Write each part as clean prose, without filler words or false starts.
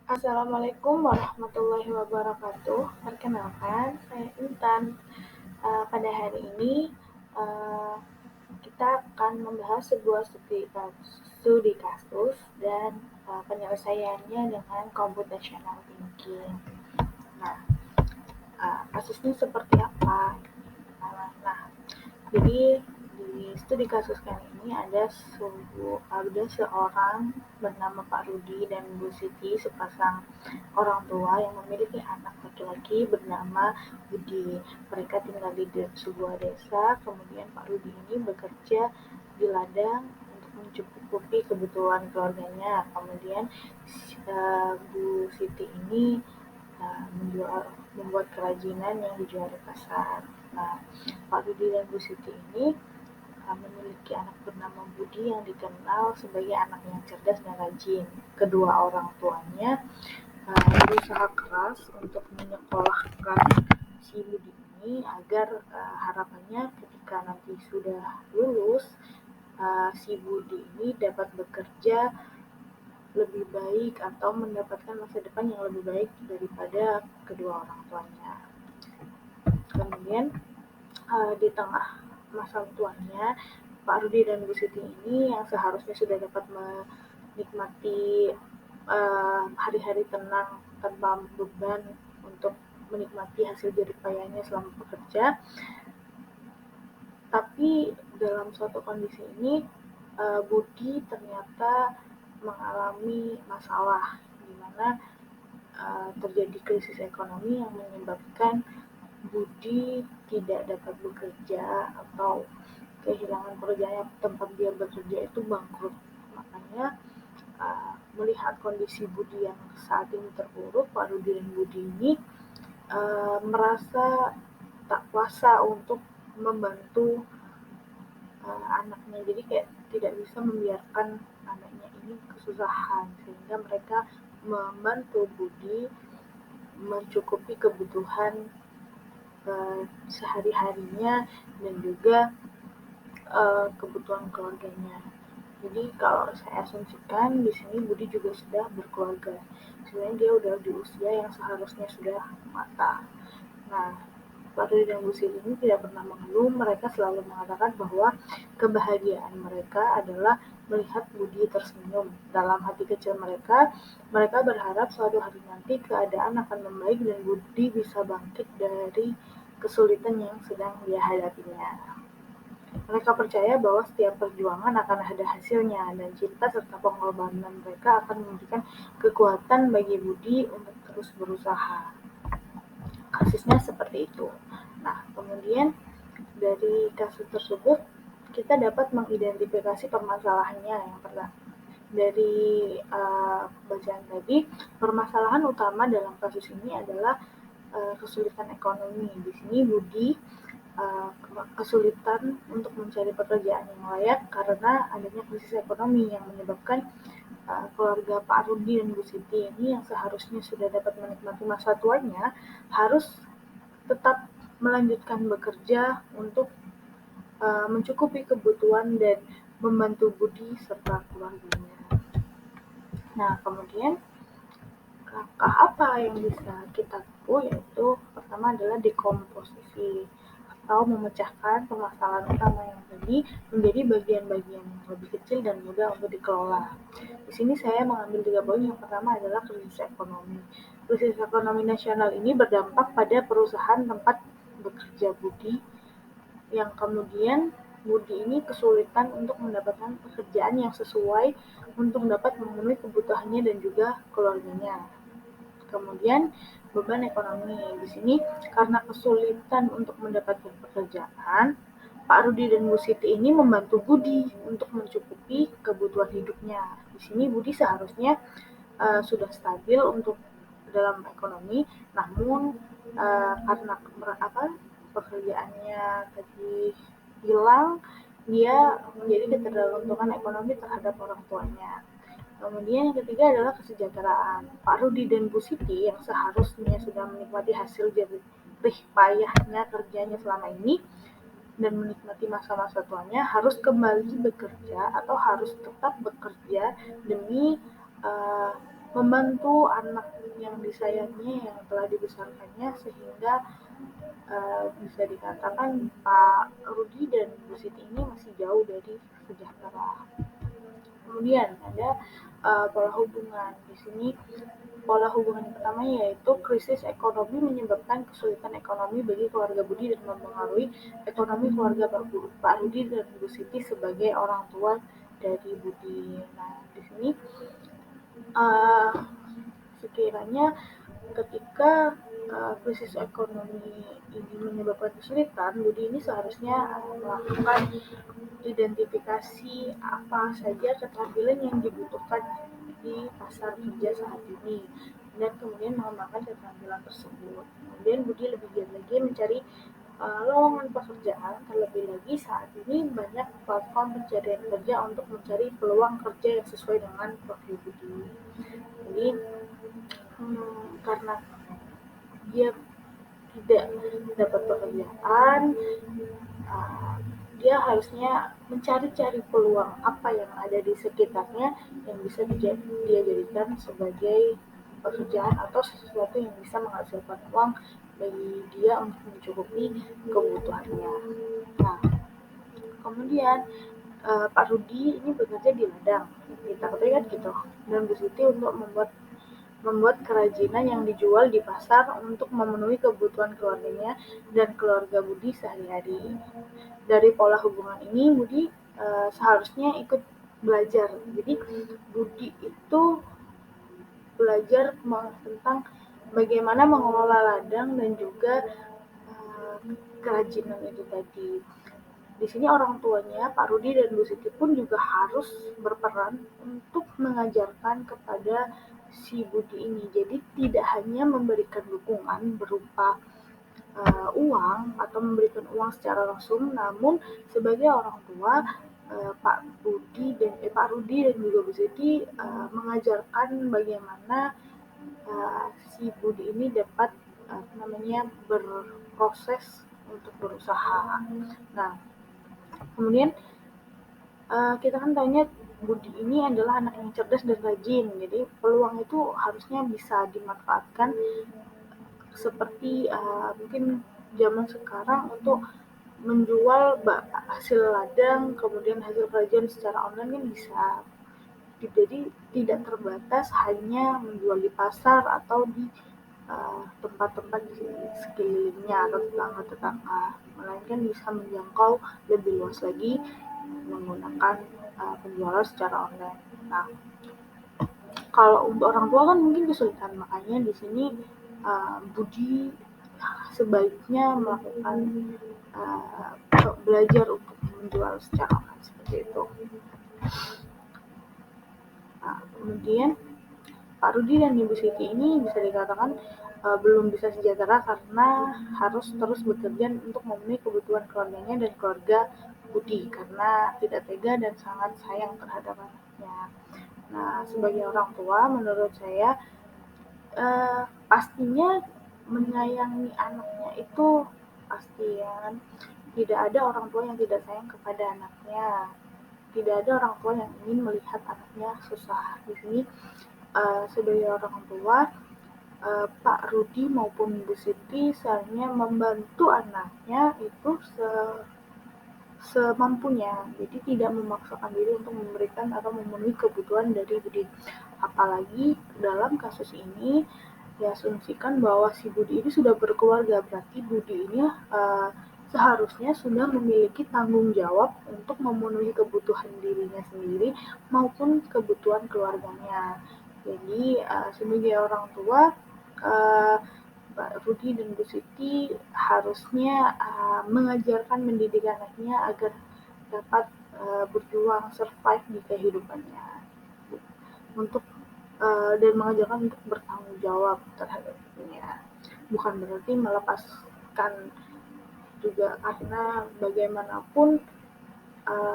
Assalamualaikum warahmatullahi wabarakatuh. Perkenalkan, saya Intan. Pada hari ini eh, kita akan membahas sebuah studi kasus dan penyelesaiannya dengan computational thinking. Nah, kasusnya seperti apa? Nah, jadi di studi kasus kali ini ada seorang bernama Pak Rudi dan Bu Siti, sepasang orang tua yang memiliki anak laki-laki bernama Budi. Mereka tinggal di sebuah desa. Kemudian Pak Rudi ini bekerja di ladang untuk mencukupi kebutuhan keluarganya. Kemudian Bu Siti ini membuat kerajinan yang dijual di pasar. Nah, Pak Rudi dan Bu Siti ini memiliki anak bernama Budi yang dikenal sebagai anak yang cerdas dan rajin. Kedua orang tuanya berusaha keras untuk menyekolahkan si Budi ini agar harapannya ketika nanti sudah lulus, si Budi ini dapat bekerja lebih baik atau mendapatkan masa depan yang lebih baik daripada kedua orang tuanya. Kemudian di tengah masa tuanya, Pak Rudi dan Bu Siti ini yang seharusnya sudah dapat menikmati hari-hari tenang tanpa beban untuk menikmati hasil jerih payahnya selama bekerja, tapi dalam suatu kondisi ini Budi ternyata mengalami masalah di mana terjadi krisis ekonomi yang menyebabkan Budi tidak dapat bekerja atau kehilangan pekerjaan tempat dia bekerja itu bangkrut. Makanya melihat kondisi Budi yang saat ini terpuruk, Pak Rudi dan Budi ini merasa tak kuasa untuk membantu anaknya. Jadi kayak tidak bisa membiarkan anaknya ini kesusahan, sehingga mereka membantu Budi mencukupi kebutuhan sehari-harinya dan juga kebutuhan keluarganya. Jadi kalau saya asumsikan di sini Budi juga sudah berkeluarga. Sebenarnya dia udah di usia yang seharusnya sudah matang. Nah, Pak Rudi dan Bu Siti ini tidak pernah mengeluh. Mereka selalu mengatakan bahwa kebahagiaan mereka adalah melihat Budi tersenyum. Dalam hati kecil mereka, mereka berharap suatu hari nanti keadaan akan membaik dan Budi bisa bangkit dari kesulitan yang sedang dia hadapinya. Mereka percaya bahwa setiap perjuangan akan ada hasilnya dan cinta serta pengorbanan mereka akan memberikan kekuatan bagi Budi untuk terus berusaha. Kasusnya seperti itu. Nah, kemudian dari kasus tersebut kita dapat mengidentifikasi permasalahannya. Yang pertama, dari bacaan tadi, permasalahan utama dalam kasus ini adalah kesulitan ekonomi. Di sini Budi kesulitan untuk mencari pekerjaan yang layak karena adanya krisis ekonomi yang menyebabkan keluarga Pak Rudi dan Bu Siti ini yang seharusnya sudah dapat menikmati masa tuanya harus tetap melanjutkan bekerja untuk mencukupi kebutuhan dan membantu Budi serta keluarganya. Nah, kemudian langkah apa yang bisa kita tempuh, yaitu pertama adalah dekomposisi atau memecahkan permasalahan utama yang tadi menjadi bagian-bagian yang lebih kecil dan mudah untuk dikelola. Di sini saya mengambil 3 poin. Yang pertama adalah krisis ekonomi. Krisis ekonomi nasional ini berdampak pada perusahaan tempat bekerja Budi, yang kemudian Budi ini kesulitan untuk mendapatkan pekerjaan yang sesuai untuk dapat memenuhi kebutuhannya dan juga keluarganya. Kemudian beban ekonomi di sini karena kesulitan untuk mendapatkan pekerjaan, Pak Rudi dan Bu Siti ini membantu Budi untuk mencukupi kebutuhan hidupnya. Di sini Budi seharusnya sudah stabil untuk dalam ekonomi, namun karena pekerjaannya tadi hilang, dia menjadi ketergantungan ekonomi terhadap orang tuanya. Kemudian yang ketiga adalah kesejahteraan. Pak Rudi dan Bu Siti yang seharusnya sudah menikmati hasil jerih payahnya kerjanya selama ini dan menikmati masa-masa tuanya harus kembali bekerja atau harus tetap bekerja demi membantu anak yang disayangnya yang telah dibesarkannya sehingga bisa dikatakan Pak Rudi dan Bu Siti ini masih jauh dari sejahtera. Kemudian ada pola hubungan. Di sini pola hubungan yang pertama yaitu krisis ekonomi menyebabkan kesulitan ekonomi bagi keluarga Budi dan mempengaruhi ekonomi keluarga Pak Rudi dan Bu Siti sebagai orang tua dari Budi. Nah, di sini uh, sekiranya ketika krisis ekonomi ini menyebabkan kesulitan, Budi ini seharusnya melakukan identifikasi apa saja keterampilan yang dibutuhkan di pasar kerja saat ini dan kemudian mengembangkan keterampilan tersebut. Kemudian Budi lebih giat lagi mencari lowongan pekerjaan, terlebih lagi saat ini banyak platform pencarian kerja untuk mencari peluang kerja yang sesuai dengan profil Budi. Jadi karena dia tidak dapat pekerjaan, dia harusnya mencari-cari peluang apa yang ada di sekitarnya yang bisa dia jadikan sebagai pekerjaan atau sesuatu yang bisa menghasilkan uang bagi dia untuk mencukupi kebutuhannya. Nah, kemudian Pak Rudi ini bekerja di ladang, kita katakan gitu, dan Bu Siti untuk membuat kerajinan yang dijual di pasar untuk memenuhi kebutuhan keluarganya dan keluarga Budi sehari-hari. Dari pola hubungan ini, Budi seharusnya ikut belajar. Jadi Budi itu belajar tentang bagaimana mengelola ladang dan juga kerajinan itu tadi. Di sini orang tuanya, Pak Rudi dan Bu Siti pun juga harus berperan untuk mengajarkan kepada si Budi ini. Jadi tidak hanya memberikan dukungan berupa uang atau memberikan uang secara langsung, namun sebagai orang tua Pak Rudi dan juga Bu Siti mengajarkan bagaimana si Budi ini dapat berproses untuk berusaha. Nah, kemudian kita kan tahunya Budi ini adalah anak yang cerdas dan rajin, jadi peluang itu harusnya bisa dimanfaatkan seperti mungkin zaman sekarang untuk menjual hasil ladang, kemudian hasil kerajinan secara online kan bisa. Jadi tidak terbatas hanya menjual di pasar atau di tempat-tempat di sekelilingnya atau tetangga-tetangga, melainkan bisa menjangkau lebih luas lagi menggunakan penjualan secara online. Nah, kalau untuk orang tua kan mungkin kesulitan, makanya di sini Budi sebaiknya melakukan belajar untuk menjual secara online seperti itu. Nah, kemudian Pak Rudi dan Ibu Siti ini bisa dikatakan belum bisa sejahtera karena harus terus bekerja untuk memenuhi kebutuhan keluarganya dan keluarga Budi karena tidak tega dan sangat sayang terhadap anaknya. Nah, sebagai orang tua, menurut saya pastinya menyayangi anaknya itu pasti ya kan. Tidak ada orang tua yang tidak sayang kepada anaknya. Tidak ada orang tua yang ingin melihat anaknya susah. Di sini sebagai orang tua, Pak Rudi maupun Bu Siti seharusnya membantu anaknya itu semampunya, jadi tidak memaksakan diri untuk memberikan atau memenuhi kebutuhan dari Budi. Apalagi dalam kasus ini diasumsikan bahwa si Budi ini sudah berkeluarga, berarti Budi ini seharusnya sudah memiliki tanggung jawab untuk memenuhi kebutuhan dirinya sendiri maupun kebutuhan keluarganya. Jadi sebagai orang tua, Pak Rudi dan Bu Siti harusnya mengajarkan, mendidik anaknya agar dapat berjuang, survive di kehidupannya, untuk dan mengajarkan untuk bertanggung jawab terhadap dirinya. Bukan berarti melepaskan juga, karena bagaimanapun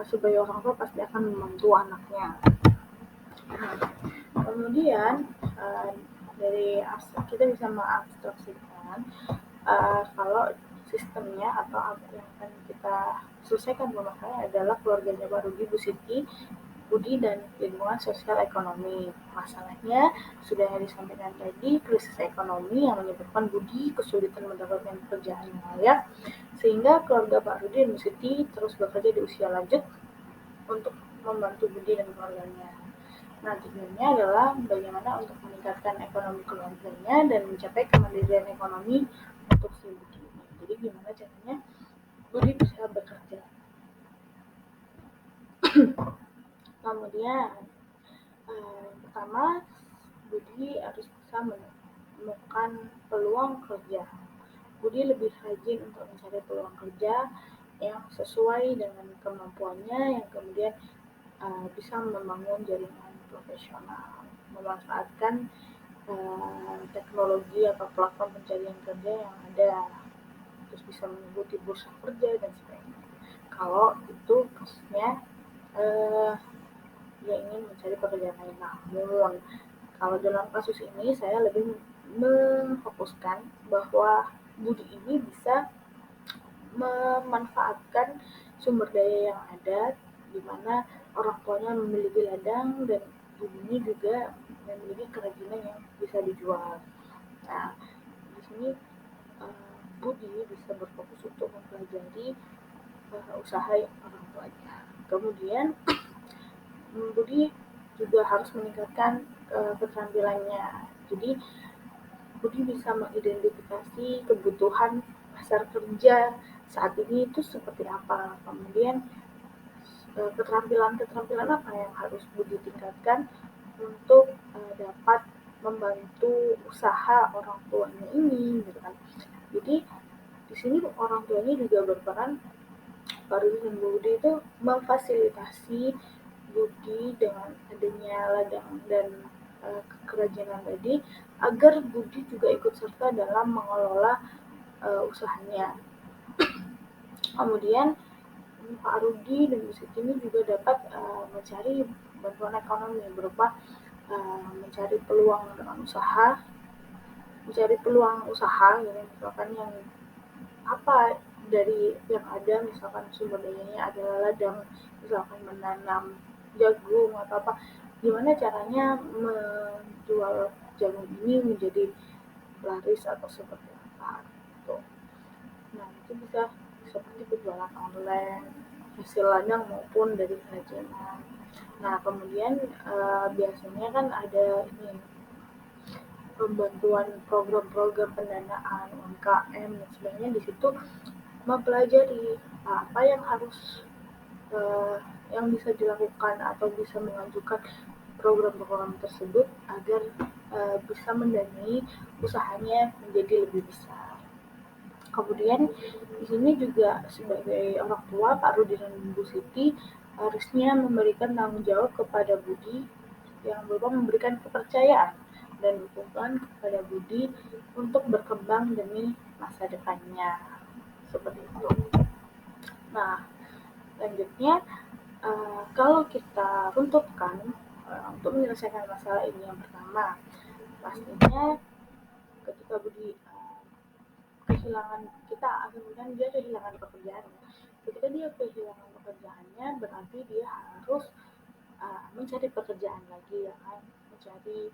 sebagai orang tua pasti akan membantu anaknya. Nah, kemudian dari kita bisa mengabstraksikan kalau sistemnya atau apa yang akan kita selesaikan permasalahannya adalah keluarganya Pak Rudi, Bu Siti Budi dan lingkungan sosial ekonomi. Masalahnya, sudah disampaikan tadi, krisis ekonomi yang menyebabkan Budi kesulitan mendapatkan pekerjaan yang layak, sehingga keluarga Pak Rudi dan Bu Siti terus bekerja di usia lanjut untuk membantu Budi dan keluarganya. Nah, tujuannya adalah bagaimana untuk meningkatkan ekonomi keluarganya dan mencapai kemandirian ekonomi untuk si Budi. Jadi gimana caranya Budi bisa bekerja. Kemudian pertama, Budi harus bisa menemukan peluang kerja. Budi lebih rajin untuk mencari peluang kerja yang sesuai dengan kemampuannya, yang kemudian bisa membangun jaringan profesional, memanfaatkan teknologi atau platform pencarian kerja yang ada, terus bisa mengikuti bursa kerja dan sebagainya. Kalau itu kasusnya dia ingin mencari pekerjaan lain. Namun kalau dalam kasus ini saya lebih memfokuskan bahwa Budi ini bisa memanfaatkan sumber daya yang ada, di mana orang tuanya memiliki ladang dan ibunya juga memiliki kerajinan yang bisa dijual. Nah, di sini Budi bisa berfokus untuk mempelajari usaha orang tuanya. Kemudian Budi juga harus meningkatkan keterampilannya. Jadi Budi bisa mengidentifikasi kebutuhan pasar kerja saat ini itu seperti apa. Kemudian keterampilan apa yang harus Budi tingkatkan untuk dapat membantu usaha orang tuanya ini, gitu kan. Jadi di sini orang tuanya juga berperan, Pak Rudi dan Budi itu memfasilitasi Budi dengan adanya ladang dan kerajinan tadi, agar Budi juga ikut serta dalam mengelola usahanya. Kemudian Pak Rudi dan Bu Siti ini juga dapat mencari bantuan ekonomi berupa mencari peluang dengan usaha, mencari peluang usaha, gitu, misalkan yang apa dari yang ada, misalkan sumber dayanya adalah ladang, misalkan menanam jagung atau apa, gimana caranya menjual jagung ini menjadi laris atau seperti apa gitu. Nah, itu bisa seperti penjualan online, hasil ladang maupun dari kerajinan. Nah, kemudian biasanya kan ada ini pembantuan program-program pendanaan UMKM dan sebagainya. Di situ mempelajari apa yang harus yang bisa dilakukan atau bisa mengajukan program-program tersebut agar bisa mendanai usahanya menjadi lebih besar. Kemudian di sini juga sebagai orang tua, Pak Rudi dan Bu Siti harusnya memberikan tanggung jawab kepada Budi yang berupa memberikan kepercayaan dan dukungan kepada Budi untuk berkembang demi masa depannya. Seperti itu. Nah, selanjutnya kalau kita runtutkan untuk menyelesaikan masalah ini, yang pertama pastinya ketika Budi kehilangan, kita kemudian dia kehilangan pekerjaan. Ketika dia kehilangan pekerjaannya, berarti dia harus mencari pekerjaan lagi, ya kan, mencari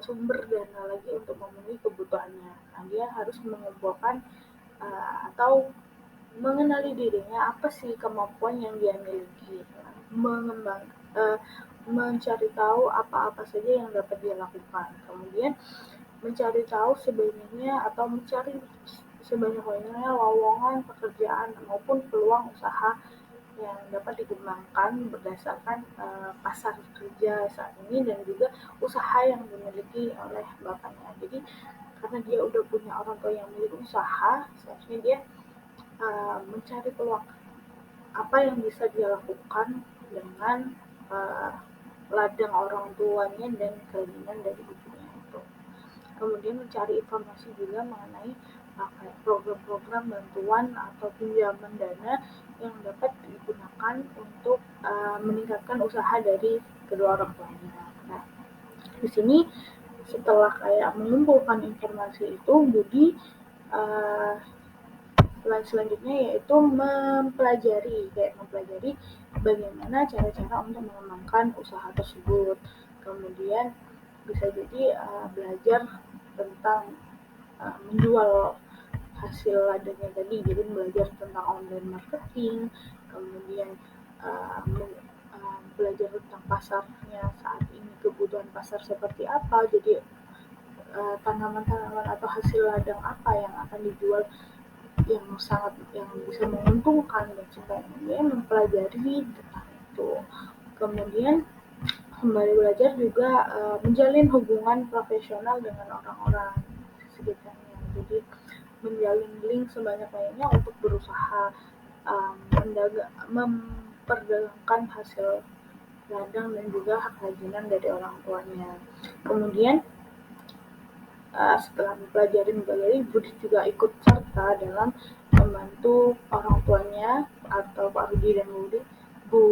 sumber dana lagi untuk memenuhi kebutuhannya. Nah, dia harus mengumpulkan atau mengenali dirinya, apa sih kemampuan yang dia miliki, mencari tahu apa-apa saja yang dapat dia lakukan, kemudian mencari tahu sebenarnya atau mencari sebanyak-banyaknya lowongan pekerjaan maupun peluang usaha yang dapat dikembangkan berdasarkan pasar kerja saat ini dan juga usaha yang dimiliki oleh bapaknya. Jadi karena dia udah punya orang tua yang memiliki usaha, seharusnya dia mencari peluang apa yang bisa dia lakukan dengan ladang orang tuanya dan keinginan dari ibunya itu. Kemudian mencari informasi juga mengenai program-program bantuan atau pinjaman dana yang dapat digunakan untuk meningkatkan usaha dari kedua orang tuanya. Nah, di sini setelah kayak mengumpulkan informasi itu, Budi selanjutnya yaitu mempelajari bagaimana cara-cara untuk mengembangkan usaha tersebut. Kemudian bisa jadi belajar tentang menjual hasil ladangnya tadi, jadi belajar tentang online marketing, kemudian belajar tentang pasarnya saat ini, kebutuhan pasar seperti apa, jadi tanaman-tanaman atau hasil ladang apa yang akan dijual yang bisa menguntungkan, dan sebagainya, mempelajari tentang itu. Kemudian kembali belajar juga menjalin hubungan profesional dengan orang-orang sekitarnya, jadi menjalin link sebanyak-banyaknya untuk berusaha memperdagangkan hasil ladang dan juga kerajinan dari orang tuanya. Kemudian setelah mempelajari, Budi juga ikut serta dalam membantu orang tuanya atau Pak Rudi dan Bu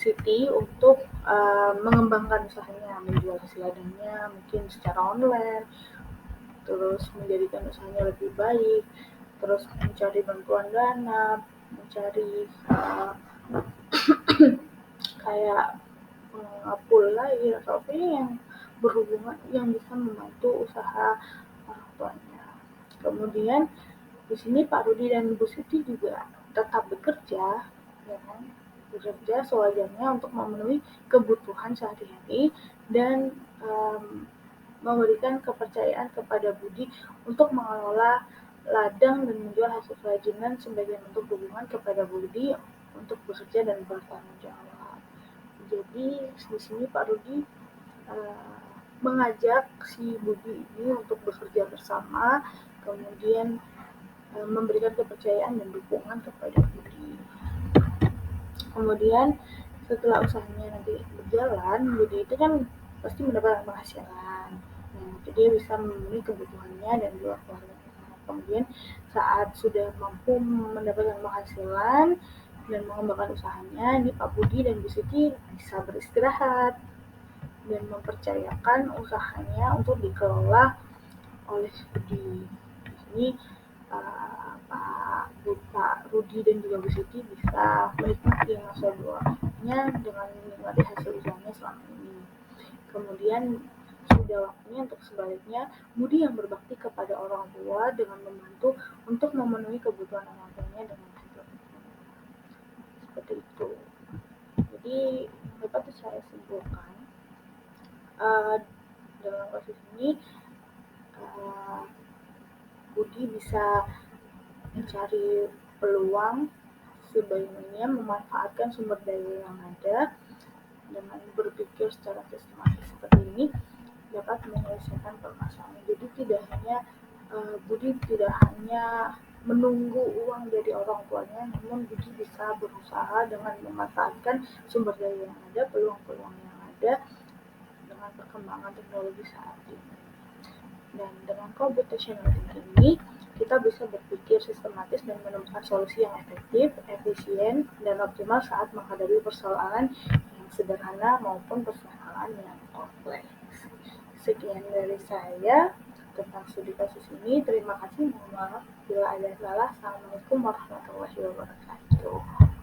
Siti untuk mengembangkan usahanya, menjual hasil ladangnya mungkin secara online, terus menjadikan usahanya lebih baik, terus mencari bantuan dana, mencari kayak pool lain atau apa yang berhubungan yang bisa membantu usaha orang tuanya. Kemudian di sini Pak Rudi dan Bu Siti juga tetap bekerja, ya kan? Bekerja sewajarnya untuk memenuhi kebutuhan sehari-hari dan memberikan kepercayaan kepada Budi untuk mengelola ladang dan menjual hasil kerajinan sebagai bentuk dukungan kepada Budi untuk bekerja dan bertanggung jawab. Jadi di sini Pak Rudi mengajak si Budi ini untuk bekerja bersama, kemudian memberikan kepercayaan dan dukungan kepada Budi. Kemudian setelah usahanya nanti berjalan, Budi itu kan pasti mendapatkan penghasilan. Nah, itu dia bisa memenuhi kebutuhannya dan juga keluarganya. Kemudian saat sudah mampu mendapatkan penghasilan dan mengembangkan usahanya, ini Pak Budi dan Bu Siti bisa beristirahat dan mempercayakan usahanya untuk dikelola oleh Budi. Di sini Pak Rudi dan juga Bu Siti bisa menikmati masa tuanya dengan menikmati hasil usahanya selama ini. Kemudian sudah waktunya untuk sebaliknya Budi yang berbakti kepada orang tua dengan membantu untuk memenuhi kebutuhan orang tuanya dengan hasil seperti itu. Jadi dapat saya simpulkan dalam kasus ini Budi bisa mencari peluang sebaiknya memanfaatkan sumber daya yang ada dengan berpikir secara sistematis seperti ini dapat menyelesaikan permasalahan. Jadi Budi tidak hanya menunggu uang dari orang tuanya, namun Budi bisa berusaha dengan memanfaatkan sumber daya yang ada, peluang-peluang yang ada dengan perkembangan teknologi saat ini. Dan dengan computational thinking ini, kita bisa berpikir sistematis dan menemukan solusi yang efektif, efisien, dan optimal saat menghadapi persoalan yang sederhana maupun persoalan yang kompleks. Sekian dari saya tentang studi kasus ini. Terima kasih. Mohon maaf bila ada salah. Assalamualaikum warahmatullahi wabarakatuh.